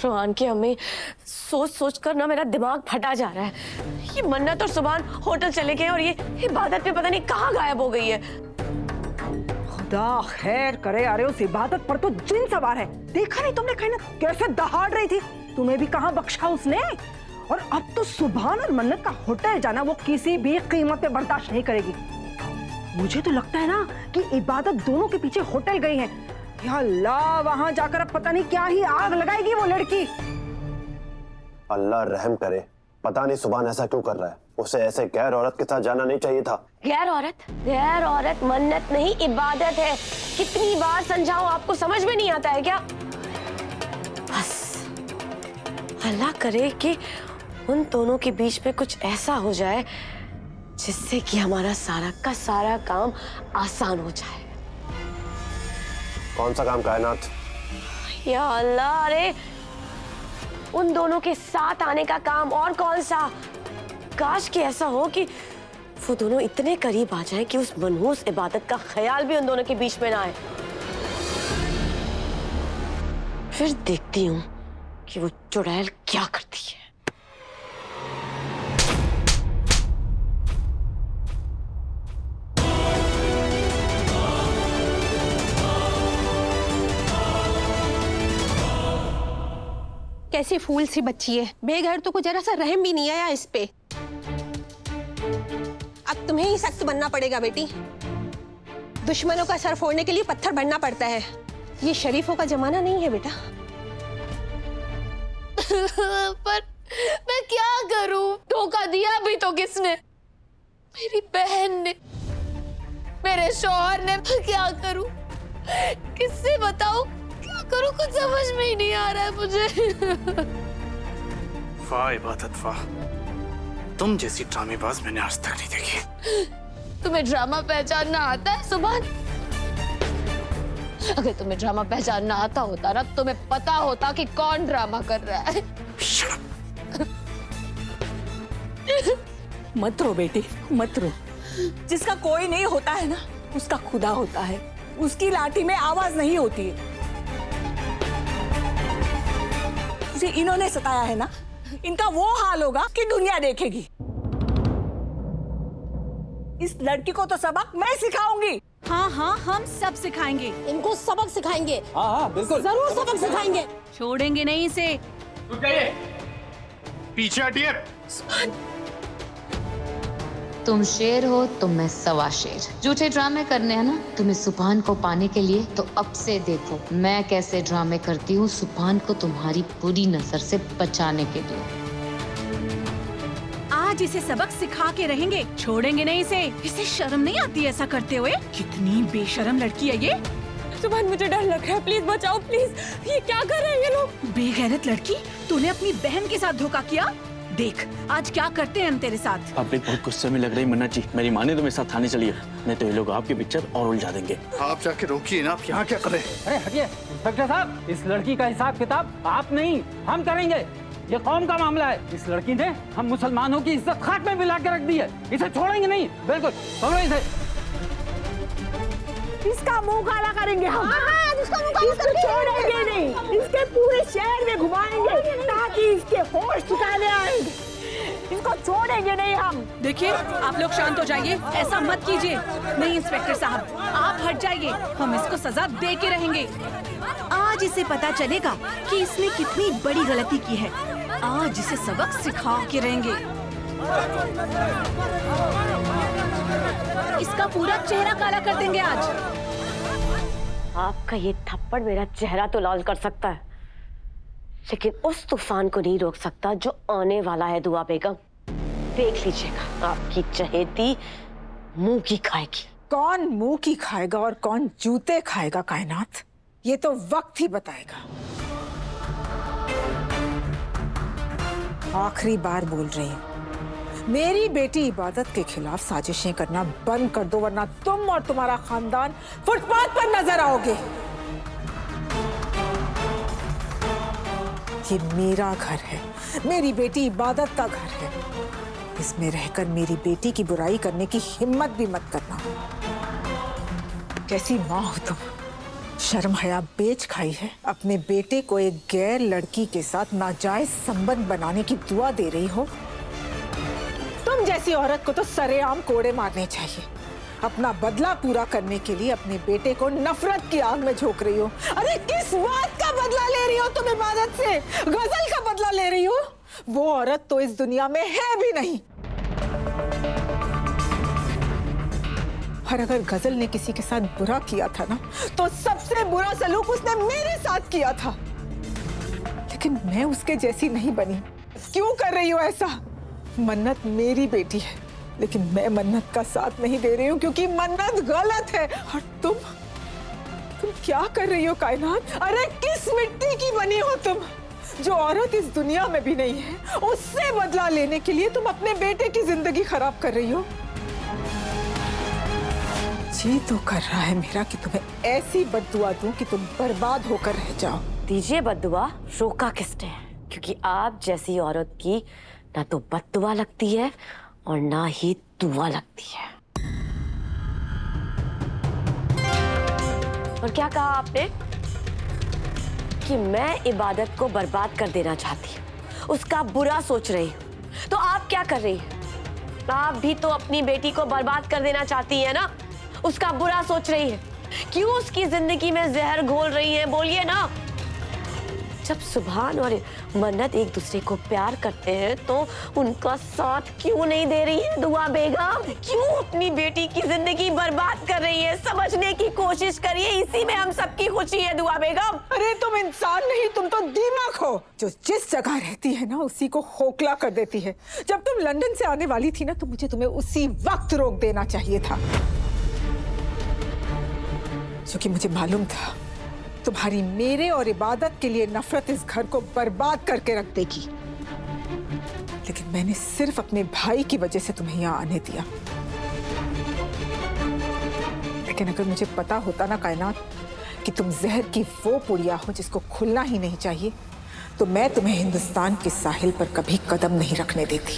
रोहान की अम्मी, सोच सोच कर ना मेरा दिमाग फटा जा रहा है। ये मन्नत और सुभान होटल चले गए और ये इबादत पे पता नहीं कहाँ गायब हो गई है। खुदा खैर करे, अरे उस इबादत पर तो जिन सवार है। देखा नहीं तुमने कायनात कैसे दहाड़ रही थी? तुम्हें भी कहाँ बख्शा उसने। और अब तो सुभान और मन्नत का होटल जाना वो किसी भी कीमत पे बर्दाश्त नहीं करेगी। मुझे तो लगता है ना कि इबादत दोनों के पीछे होटल गई है। या अल्लाह, वहां जाकर अब पता नहीं क्या ही आग लगाएगी वो लड़की। अल्लाह रहम करे, पता नहीं सुभान ऐसा क्यों कर रहा है। उसे ऐसे गैर औरत के साथ जाना नहीं चाहिए था। गैर औरत मन्नत नहीं इबादत है। कितनी बार समझाओ, आपको समझ में नहीं आता है क्या? बस अल्लाह करे कि उन दोनों के बीच में कुछ ऐसा हो जाए जिससे कि हमारा सारा का सारा काम आसान हो जाए। कौन सा काम कायनात? या अल्लाह, अरे उन दोनों के साथ आने का काम। और कौन सा? काश कि ऐसा हो कि वो दोनों इतने करीब आ जाएं कि उस मनहूस इबादत का ख्याल भी उन दोनों के बीच में ना आए। फिर देखती हूँ कि वो चुड़ैल क्या करती है। कैसी फूल सी बच्ची है, बेघर तो कुछ जरा सा रहम भी नहीं आया इस पे। अब तुम्हें ही सख्त बनना पड़ेगा बेटी। दुश्मनों का सर फोड़ने के लिए पत्थर बनना पड़ता है। ये शरीफों का जमाना नहीं है बेटा। पर मैं क्या करूं? धोखा दिया भी तो किसने? मेरी बहन ने, मेरे शौहर ने। मैं क्या करूं? किससे बताऊं? क्या करूं? कुछ समझ में ही नहीं आ रहा है मुझे। वाह इबादत वाह, तुम जैसी ड्रामेबाज मैंने आज तक नहीं देखी। तुम्हें ड्रामा पहचानना आता है सुभान? अगर तुम्हें ड्रामा पहचानना आता होता ना, तुम्हें पता होता कि कौन ड्रामा कर रहा है। मत रो बेटी, मत रो। जिसका कोई नहीं होता है ना, उसका खुदा होता है। उसकी लाठी में आवाज नहीं होती है। तुझे इन्होंने सताया है ना, इनका वो हाल होगा कि दुनिया देखेगी। इस लड़की को तो सबक मैं सिखाऊंगी। हाँ हाँ, हम सब सिखाएंगे। इनको सबक सिखाएंगे। हाँ हाँ बिल्कुल, जरूर सबक सिखाएंगे। छोड़ेंगे नहीं इसे। पीछे हटिए। तुम शेर हो तो मैं सवा शेर। झूठे ड्रामे करने हैं ना तुम्हें सुभान को पाने के लिए, तो अब से देखो मैं कैसे ड्रामे करती हूँ सुभान को तुम्हारी बुरी नजर से बचाने के लिए। आज इसे सबक सिखा के रहेंगे, छोड़ेंगे नहीं इसे। इसे शर्म नहीं आती ऐसा करते हुए? कितनी बेशर्म लड़की है ये। सुभान, मुझे डर लग रहा है, प्लीज बचाओ प्लीज। ये क्या कर रहे हैं ये लोग? बेगैरत लड़की, तूने अपनी बहन के साथ धोखा किया। देख आज क्या करते हैं हम तेरे साथ। आप भी बहुत गुस्से में लग रही मन्नत जी। मेरी माँ ने तो मेरे साथ थाने चली है, नहीं तो ये लोग आपके पिक्चर और उलझा देंगे। आप जाके रोकिए ना, आप यहाँ क्या कर रहे हैं? अरे हटिए इंस्पेक्टर साहब, इस लड़की का हिसाब किताब आप नहीं हम करेंगे। ये कौम का मामला है। इस लड़की ने हम मुसलमानों की इज्जत खाक में मिला के रख दी है। इसे छोड़ेंगे नहीं, बिल्कुल छोड़ो इसे। इसका मुंह काला करेंगे हम। इसका मुंह काला इसको छोड़ेंगे नहीं, इसके पूरे शहर में घुमाएंगे ताकि इसके होश ठिकाने आएंगे। इसको छोड़ेंगे नहीं हम। देखिए आप लोग शांत हो जाइए, ऐसा मत कीजिए। नहीं इंस्पेक्टर साहब, आप हट जाइए, हम इसको सजा दे के रहेंगे। आज इसे पता चलेगा कि इसने कितनी बड़ी गलती की है। आज इसे सबक सिखा के रहेंगे। इसका पूरा चेहरा काला कर देंगे आज। आपका ये थप्पड़ मेरा चेहरा तो लाल कर सकता है, लेकिन उस तूफान को नहीं रोक सकता जो आने वाला है। दुआ बेगम, देख लीजिएगा, आपकी चहेती मुंह की खाएगी। कौन मुंह की खाएगा और कौन जूते खाएगा कायनात, ये तो वक्त ही बताएगा। आखिरी बार बोल रही हूँ, मेरी बेटी इबादत के खिलाफ साजिशें करना बंद कर दो, वरना तुम और तुम्हारा खानदान फुटपाथ पर नजर आओगे। ये मेरा घर है, मेरी बेटी इबादत का घर है। इसमें रहकर मेरी बेटी की बुराई करने की हिम्मत भी मत करना। कैसी माँ हो तुम, शर्म हया बेच खाई है, अपने बेटे को एक गैर लड़की के साथ नाजायज संबंध बनाने की दुआ दे रही हो। तुम जैसी औरत को तो सरेआम कोड़े मारने चाहिए। अपना बदला पूरा करने के लिए अपने बेटे को नफरत की आग में झोंक रही हो। अरे किस बात का बदला ले रही हो तुम इबादत से? गजल का बदला ले रही हो? वो औरत तो इस दुनिया में है भी नहीं। और अगर गजल ने किसी के साथ बुरा किया था ना, तो सबसे बुरा सलूक उसने मेरे साथ किया था। लेकिन मैं उसके जैसी नहीं बनी। क्यों कर रही हो ऐसा? मन्नत मेरी बेटी है, लेकिन मैं मन्नत का साथ नहीं दे रही हूँ क्योंकि मन्नत गलत है। और तुम क्या कर रही हो कायनात? अरे किस मिट्टी की बनी हो तुम? जो औरत इस दुनिया में भी नहीं है, उससे बदला लेने के लिए तुम अपने बेटे की जिंदगी खराब कर रही हो। जी तो कर रहा है मेरा कि तुम्हें ऐसी बद्दुआ दूं कि तुम बर्बाद होकर रह जाओ। दीजिए बद्दुआ, रोका किसने? क्योंकि आप जैसी औरत की ना तो बद्दुआ लगती है और ना ही दुआ लगती है। और क्या कहा आपने? कि मैं इबादत को बर्बाद कर देना चाहती हूँ, उसका बुरा सोच रही हूँ। तो आप क्या कर रही हैं? आप भी तो अपनी बेटी को बर्बाद कर देना चाहती है ना, उसका बुरा सोच रही है। क्यों उसकी जिंदगी में जहर घोल रही है? बोलिए ना। जब सुभान और मन्नत एक दूसरे को प्यार करते हैं तो उनका साथ क्यों नहीं दे रही है दुआ बेगम? क्यों अपनी बेटी की जिंदगी बर्बाद कर रही है? समझने की कोशिश करिए, इसी में हम सबकी खुशी है दुआ बेगम। अरे तुम इंसान नहीं, तुम तो दीमक हो। जो जिस जगह रहती है ना, उसी को खोखला कर देती है। जब तुम लंदन से आने वाली थी ना, तो मुझे तुम्हें उसी वक्त रोक देना चाहिए था, क्योंकि मुझे मालूम था तुम्हारी मेरे और इबादत के लिए नफरत इस घर को बर्बाद करके रख देगी। लेकिन मैंने सिर्फ अपने भाई की वजह से तुम्हें यहाँ आने दिया। लेकिन अगर मुझे पता होता ना कायनात कि तुम जहर की वो पुड़िया हो जिसको खुलना ही नहीं चाहिए, तो मैं तुम्हें हिंदुस्तान के साहिल पर कभी कदम नहीं रखने देती।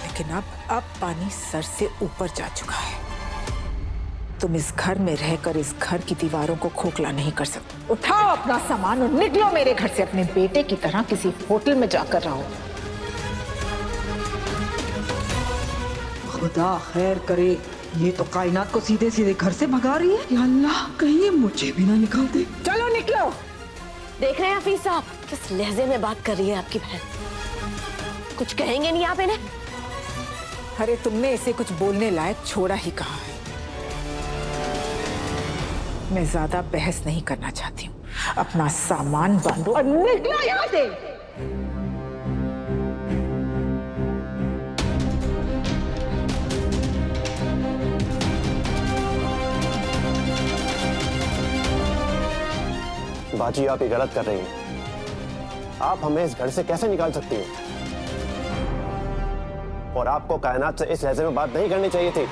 लेकिन अब पानी सर से ऊपर जा चुका है। तुम इस घर में रहकर इस घर की दीवारों को खोखला नहीं कर सकते। उठाओ अपना सामान और निकलो मेरे घर से। अपने बेटे की तरह किसी होटल में जाकर रहो। खुदा खैर करे, ये तो कायनात को सीधे सीधे घर से भगा रही है। या अल्लाह, कहीं ये मुझे भी ना निकाल दे। चलो निकलो। देख रहे हैं हफीज साहब, किस लहजे में बात कर रही है आपकी बहन। कुछ कहेंगे नहीं आप इन्हें? अरे तुमने इसे कुछ बोलने लायक छोड़ा ही कहा है। मैं ज्यादा बहस नहीं करना चाहती हूँ। अपना सामान बांधो और निकलो यहाँ से। बाजी, आप ये गलत कर रही हैं। आप हमें इस घर से कैसे निकाल सकती हैं? और आपको कायनात से इस लहजे में बात नहीं करनी चाहिए थी।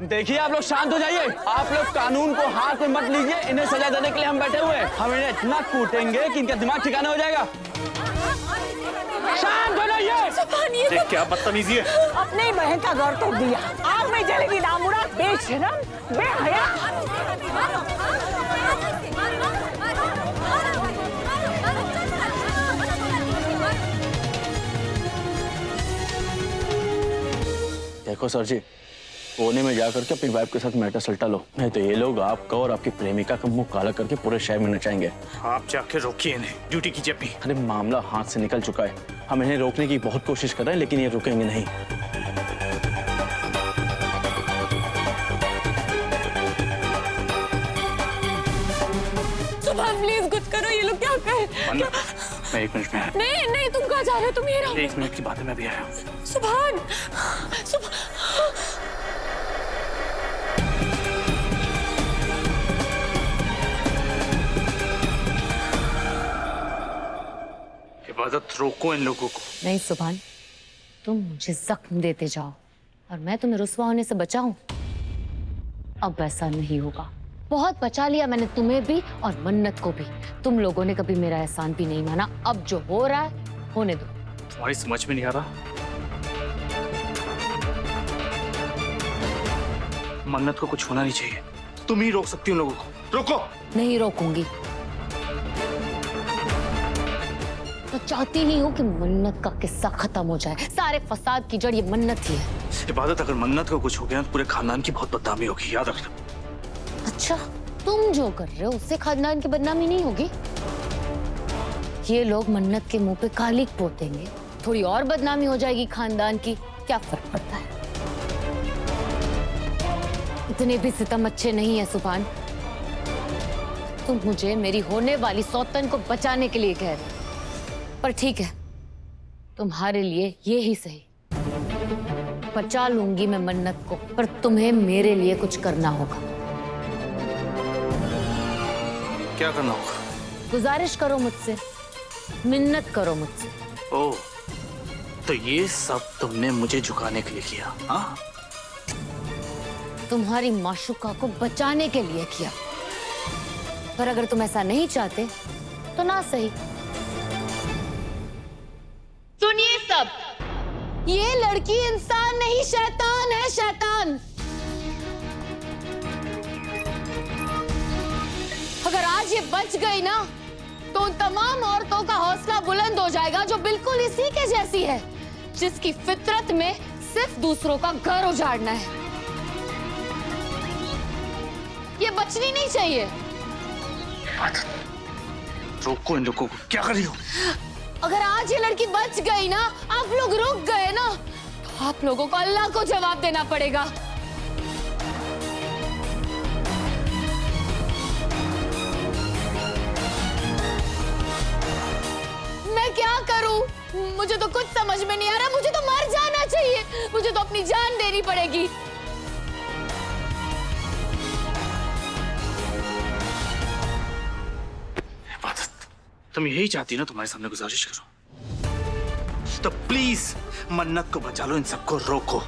देखिए, आप लोग शांत हो जाइए। आप लोग कानून को हाथ में मत लीजिए। इन्हें सजा देने के लिए हम बैठे हुए हैं। हम इन्हें इतना कूटेंगे कि इनका दिमाग ठिकाना हो जाएगा। शांत हो जाइए। क्या बदतमीजी है? अपने बहन का गौर कर दिया। आग में जलेगी नामुराद, बेशरम, बेहया। देखो सर जी, कोने में जाकर के अपनी वाइफ के साथ मैटर सल्टा लो, नहीं तो ये लोग आपका और आपकी प्रेमिका का मुंह काला करके पूरे शहर में नचाएंगे। आप जाके रोकिए इन्हें, ड्यूटी कीजिए अपनी। अरे मामला हाथ से निकल चुका है। हम इन्हें रोकने की बहुत कोशिश कर रहे हैं, लेकिन ये रुकेंगे नहीं। सुभान प्लीज कुछ करो, ये लोग क्या कर? मैं 1 मिनट में आया। नहीं नहीं, तुम कहाँ जा रहे हो? तुम ये रहो। 1 मिनट की बात है, मैं भी आया हूँ। सुभान, इबादत, रोको इन लोगों को। नहीं सुभान, तुम मुझे जख्म देते जाओ और मैं तुम्हें रुस्वा होने से बचाऊं। अब ऐसा नहीं होगा। बहुत बचा लिया मैंने, तुम्हें भी और मन्नत को भी। तुम लोगों ने कभी मेरा एहसान भी नहीं माना। अब जो हो रहा है होने दो। तुम्हारी समझ में नहीं आ रहा। मन्नत को कुछ होना नहीं चाहिए, तुम ही रोक सकती हो लोगों को। रोको। नहीं रोकूंगी। तो चाहती ही हूँ कि मन्नत का किस्सा खत्म हो जाए। सारे फसाद की जड़ ये मन्नत ही है। इबादत, अगर मन्नत को कुछ हो गया तो पूरे खानदान की बहुत बदनामी होगी, याद रखना। अच्छा, तुम जो कर रहे हो उससे खानदान की बदनामी नहीं होगी? ये लोग मन्नत के मुंह पे कालिक पोतेंगे, थोड़ी और बदनामी हो जाएगी खानदान की। क्या फर्क पड़ता है? इतने भी सितम अच्छे नहीं है सुभान। तुम मुझे मेरी होने वाली सौतन को बचाने के लिए कह रहे हो, पर ठीक है, तुम्हारे लिए ये ही सही। बचा लूंगी मैं मन्नत को, पर तुम्हें मेरे लिए कुछ करना होगा। क्या करना होगा? गुजारिश करो मुझसे, मिन्नत करो मुझसे। ओह, तो ये सब तुमने मुझे झुकाने के लिए किया? हाँ, तुम्हारी माशुका को बचाने के लिए किया। पर अगर तुम ऐसा नहीं चाहते तो ना सही। सुनिए सब, ये लड़की इंसान नहीं शैतान है, शैतान। अगर आज ये बच गई ना तो उन तमाम औरतों का हौसला बुलंद हो जाएगा जो बिल्कुल इसी के जैसी है, जिसकी फितरत में सिर्फ दूसरों का घर उजाड़ना है। ये बचनी नहीं चाहिए। रोको इन लोगों को। क्या कर रही हो? अगर आज ये लड़की बच गई ना, आप लोग रुक गए ना, तो आप लोगों को अल्लाह को जवाब देना पड़ेगा। मैं क्या करूं? मुझे तो कुछ समझ में नहीं आ रहा। मुझे तो मर जाना चाहिए, मुझे तो अपनी जान देनी पड़ेगी। तुम यही चाहती ना, तुम्हारे सामने गुजारिश करो तो प्लीज मन्नत को बचा लो, इन सबको रोको।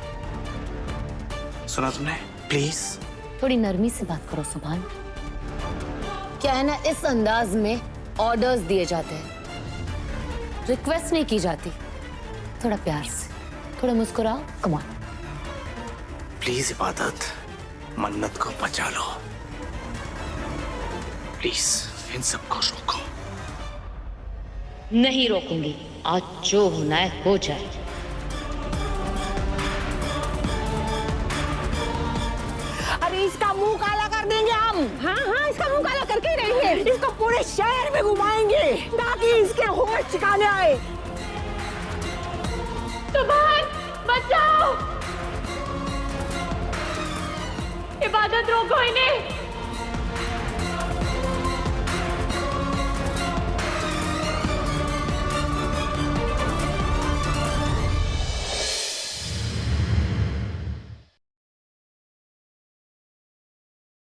सुना तुमने? प्लीज थोड़ी नरमी से बात करो सुभान। क्या है ना, इस अंदाज में ऑर्डर्स दिए जाते हैं, रिक्वेस्ट नहीं की जाती। थोड़ा प्यार से, थोड़ा मुस्कुराओ। कम ऑन प्लीज इबादत, मन्नत को बचा लो प्लीज, इन सबको रोको। नहीं रोकूंगी, आज जो होना है हो जाए। अरे इसका मुंह काला कर देंगे हम। हाँ हाँ, इसका मुंह काला करके ही रहेंगे। इसको पूरे शहर में घुमाएंगे ताकि इसके होश ठिकाने आए। सुभान, बचाओ! इबादत रोको इन्हें।